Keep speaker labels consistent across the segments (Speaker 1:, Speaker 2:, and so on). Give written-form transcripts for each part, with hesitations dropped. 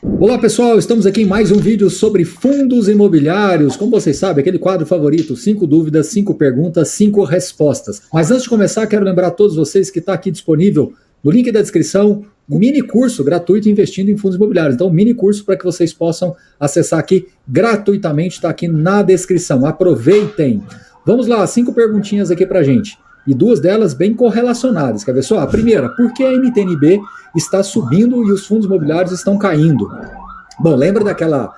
Speaker 1: Olá pessoal, estamos aqui em mais um vídeo sobre fundos imobiliários. Como vocês sabem, aquele quadro favorito, 5 dúvidas, 5 perguntas, 5 respostas. Mas antes de começar, quero lembrar a todos vocês que está aqui disponível no link da descrição um mini curso gratuito investindo em fundos imobiliários. Então, um mini curso para que vocês possam acessar aqui gratuitamente, está aqui na descrição. Aproveitem! Vamos lá, 5 perguntinhas aqui para a gente. E 2 delas bem correlacionadas. Quer ver só? A primeira, por que a NTN-B está subindo e os fundos imobiliários estão caindo? Bom, lembra daquela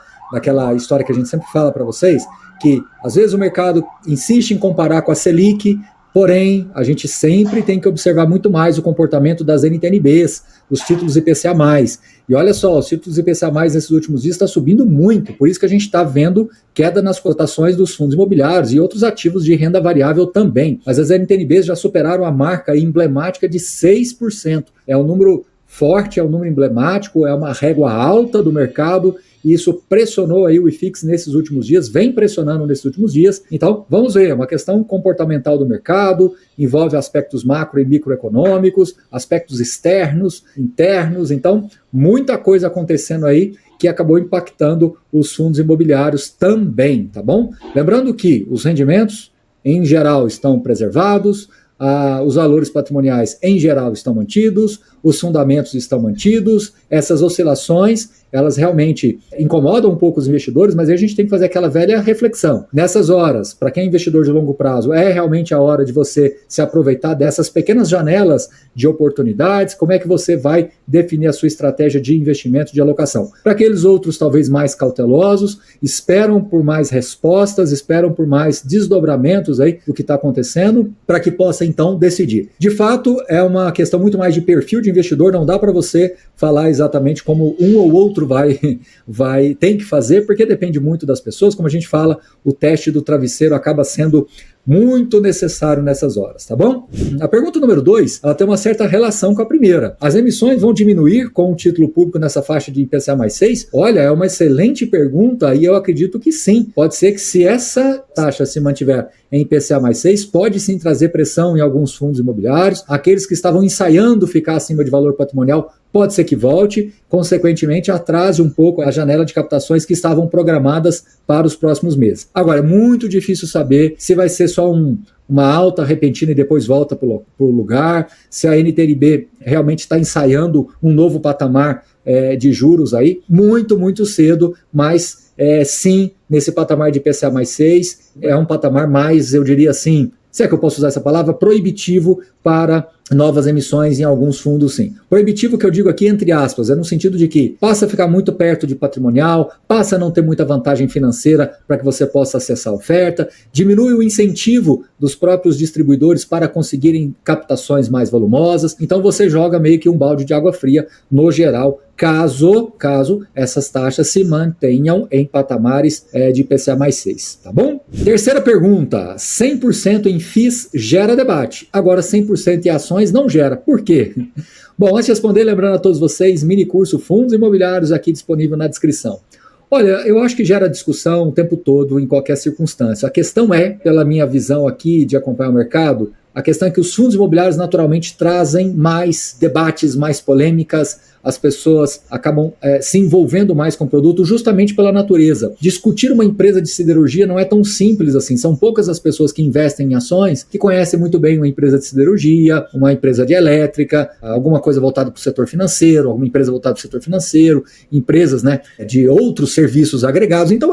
Speaker 1: história que a gente sempre fala para vocês? Que às vezes o mercado insiste em comparar com a Selic, porém a gente sempre tem que observar muito mais o comportamento das NTN-Bs, os títulos IPCA+. E olha só, os títulos IPCA+, nesses últimos dias está subindo muito, por isso que a gente está vendo queda nas cotações dos fundos imobiliários e outros ativos de renda variável também. Mas as NTN-Bs já superaram a marca emblemática de 6%. É um número forte, é um número emblemático, é uma régua alta do mercado, e isso pressionou aí o IFIX nesses últimos dias, vem pressionando nesses últimos dias. Então, vamos ver, é uma questão comportamental do mercado, envolve aspectos macro e microeconômicos, aspectos externos, internos, então, muita coisa acontecendo aí que acabou impactando os fundos imobiliários também, tá bom? Lembrando que os rendimentos, em geral, estão preservados, os valores patrimoniais, em geral, estão mantidos, os fundamentos estão mantidos, essas oscilações, elas realmente incomodam um pouco os investidores, mas aí a gente tem que fazer aquela velha reflexão. Nessas horas, para quem é investidor de longo prazo, é realmente a hora de você se aproveitar dessas pequenas janelas de oportunidades, como é que você vai definir a sua estratégia de investimento, de alocação. Para aqueles outros talvez mais cautelosos, esperam por mais respostas, esperam por mais desdobramentos aí do que está acontecendo, para que possa então decidir. De fato, é uma questão muito mais de perfil de investidor, não dá para você falar exatamente como um ou outro tem que fazer, porque depende muito das pessoas. Como a gente fala, o teste do travesseiro acaba sendo muito necessário nessas horas, tá bom? A pergunta número 2, ela tem uma certa relação com a primeira. As emissões vão diminuir com o título público nessa faixa de IPCA mais 6? Olha, é uma excelente pergunta e eu acredito que sim. Pode ser que se essa taxa se mantiver em IPCA mais 6, pode sim trazer pressão em alguns fundos imobiliários. Aqueles que estavam ensaiando ficar acima de valor patrimonial, pode ser que volte, consequentemente atrase um pouco a janela de captações que estavam programadas para os próximos meses. Agora, é muito difícil saber se vai ser só uma alta repentina e depois volta para o lugar, se a NTN-B realmente está ensaiando um novo patamar de juros aí, muito cedo, mas sim, nesse patamar de IPCA mais 6, é um patamar mais, eu diria assim, se é que eu posso usar essa palavra, proibitivo para novas emissões em alguns fundos, sim. Proibitivo que eu digo aqui, entre aspas, é no sentido de que passa a ficar muito perto de patrimonial, passa a não ter muita vantagem financeira para que você possa acessar a oferta, diminui o incentivo dos próprios distribuidores para conseguirem captações mais volumosas, então você joga meio que um balde de água fria no geral, caso essas taxas se mantenham em patamares de IPCA mais 6, tá bom? Terceira pergunta, 100% em FIIs gera debate, agora 100% em ações não gera, por quê? Bom, antes de responder, lembrando a todos vocês, mini curso Fundos Imobiliários aqui disponível na descrição. Olha, eu acho que gera discussão o tempo todo, em qualquer circunstância. A questão é, pela minha visão aqui de acompanhar o mercado, a questão é que os fundos imobiliários naturalmente trazem mais debates, mais polêmicas, as pessoas acabam se envolvendo mais com o produto justamente pela natureza. Discutir uma empresa de siderurgia não é tão simples assim, são poucas as pessoas que investem em ações que conhecem muito bem uma empresa de siderurgia, uma empresa de elétrica, alguma coisa voltada para o setor financeiro, alguma empresa voltada para o setor financeiro, empresas, né, de outros serviços agregados, então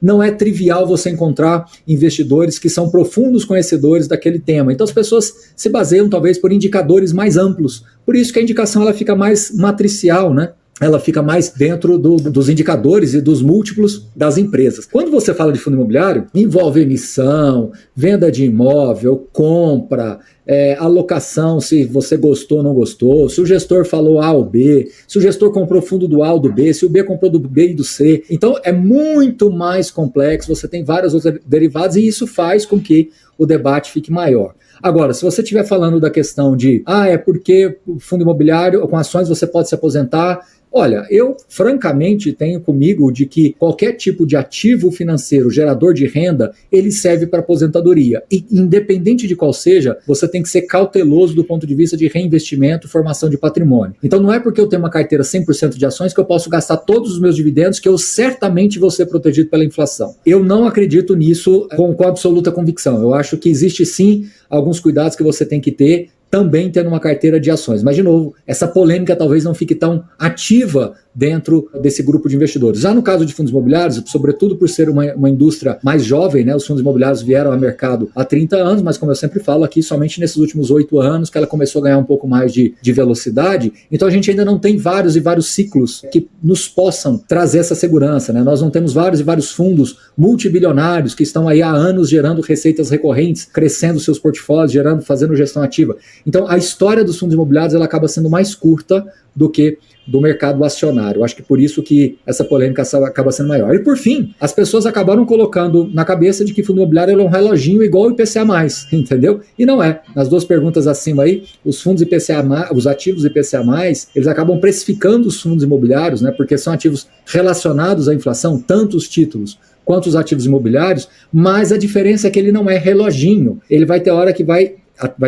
Speaker 1: não é trivial você encontrar investidores que são profundos conhecedores daquele tema. Então as pessoas se baseiam talvez por indicadores mais amplos. Por isso que a indicação ela fica mais matricial, né? Ela fica mais dentro dos indicadores e dos múltiplos das empresas. Quando você fala de fundo imobiliário, envolve emissão, venda de imóvel, compra, alocação, se você gostou ou não gostou, se o gestor falou A ou B, se o gestor comprou fundo do A ou do B, se o B comprou do B e do C. Então é muito mais complexo, você tem vários outros derivados e isso faz com que o debate fique maior. Agora, se você estiver falando da questão de é porque o fundo imobiliário, com ações você pode se aposentar, olha, eu francamente tenho comigo de que qualquer tipo de ativo financeiro gerador de renda, ele serve para aposentadoria. E independente de qual seja, você tem tem que ser cauteloso do ponto de vista de reinvestimento, formação de patrimônio. Então não é porque eu tenho uma carteira 100% de ações que eu posso gastar todos os meus dividendos, que eu certamente vou ser protegido pela inflação. Eu não acredito nisso com absoluta convicção. Eu acho que existe sim alguns cuidados que você tem que ter, também tendo uma carteira de ações. Mas, de novo, essa polêmica talvez não fique tão ativa dentro desse grupo de investidores. Já no caso de fundos imobiliários, sobretudo por ser uma indústria mais jovem, né, os fundos imobiliários vieram ao mercado há 30 anos, mas como eu sempre falo aqui, somente nesses últimos 8 anos que ela começou a ganhar um pouco mais de velocidade, então a gente ainda não tem vários e vários ciclos que nos possam trazer essa segurança, né? Nós não temos vários e vários fundos multibilionários que estão aí há anos gerando receitas recorrentes, crescendo seus portfólios, fazendo gestão ativa. Então a história dos fundos imobiliários ela acaba sendo mais curta do que do mercado acionário. Eu acho que por isso que essa polêmica acaba sendo maior. E por fim, as pessoas acabaram colocando na cabeça de que fundo imobiliário é um reloginho igual o IPCA+, entendeu? E não é. Nas duas perguntas acima aí, os fundos IPCA+, os ativos IPCA+, eles acabam precificando os fundos imobiliários, né? Porque são ativos relacionados à inflação, tanto os títulos quanto os ativos imobiliários, mas a diferença é que ele não é reloginho. Ele vai ter hora que vai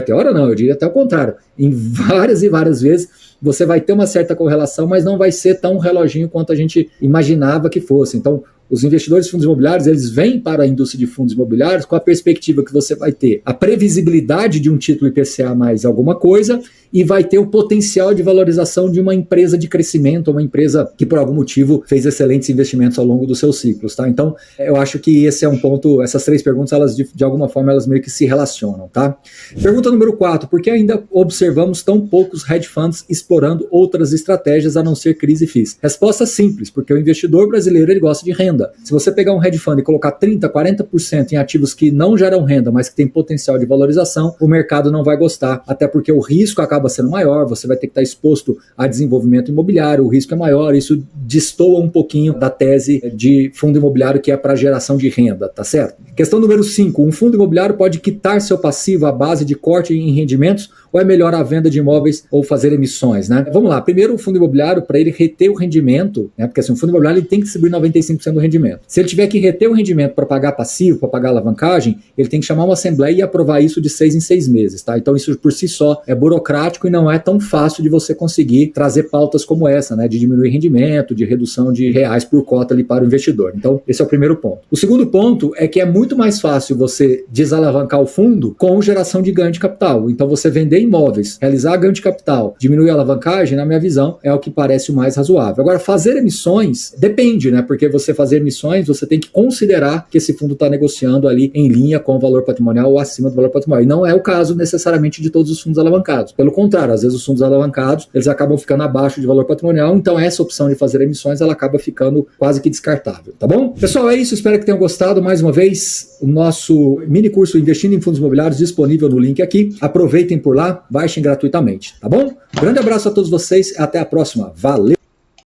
Speaker 1: ter hora não, eu diria até o contrário. Em várias e várias vezes você vai ter uma certa correlação, mas não vai ser tão reloginho quanto a gente imaginava que fosse. Então, os investidores de fundos imobiliários, eles vêm para a indústria de fundos imobiliários com a perspectiva que você vai ter a previsibilidade de um título IPCA mais alguma coisa e vai ter o potencial de valorização de uma empresa de crescimento, uma empresa que por algum motivo fez excelentes investimentos ao longo dos seus ciclos, tá? Então, eu acho que esse é um ponto, essas três perguntas, elas de alguma forma, elas meio que se relacionam, tá? Pergunta número 4, por que ainda observamos tão poucos hedge funds explorando outras estratégias a não ser crise e FIIs? Resposta simples, porque o investidor brasileiro, ele gosta de renda. Se você pegar um hedge fund e colocar 30%, 40% em ativos que não geram renda, mas que tem potencial de valorização, o mercado não vai gostar, até porque o risco acaba sendo maior, você vai ter que estar exposto a desenvolvimento imobiliário, o risco é maior, isso destoa um pouquinho da tese de fundo imobiliário que é para geração de renda, tá certo? Questão número 5, um fundo imobiliário pode quitar seu passivo à base de corte em rendimentos ou é melhor a venda de imóveis ou fazer emissões, né? Vamos lá, primeiro o fundo imobiliário, para ele reter o rendimento, né? Porque assim, o fundo imobiliário ele tem que distribuir 95% do rendimento. Se ele tiver que reter o rendimento para pagar passivo, para pagar alavancagem, ele tem que chamar uma assembleia e aprovar isso de 6 em 6 meses, tá? Então isso por si só é burocrático e não é tão fácil de você conseguir trazer pautas como essa, né? De diminuir rendimento, de redução de reais por cota ali para o investidor. Então esse é o primeiro ponto. O segundo ponto é que é muito mais fácil você desalavancar o fundo com geração de ganho de capital. Então você vender imóveis, realizar ganho de capital, diminuir a alavancagem, na minha visão, é o que parece o mais razoável. Agora, fazer emissões depende, né? Porque você fazer emissões, você tem que considerar que esse fundo está negociando ali em linha com o valor patrimonial ou acima do valor patrimonial. E não é o caso necessariamente de todos os fundos alavancados. Pelo contrário, às vezes os fundos alavancados, eles acabam ficando abaixo de valor patrimonial, então essa opção de fazer emissões, ela acaba ficando quase que descartável, tá bom? Pessoal, é isso, espero que tenham gostado. Mais uma vez, o nosso mini curso Investindo em Fundos Imobiliários disponível no link aqui. Aproveitem por lá, baixem gratuitamente, tá bom? Grande abraço a todos vocês, até a próxima. Valeu!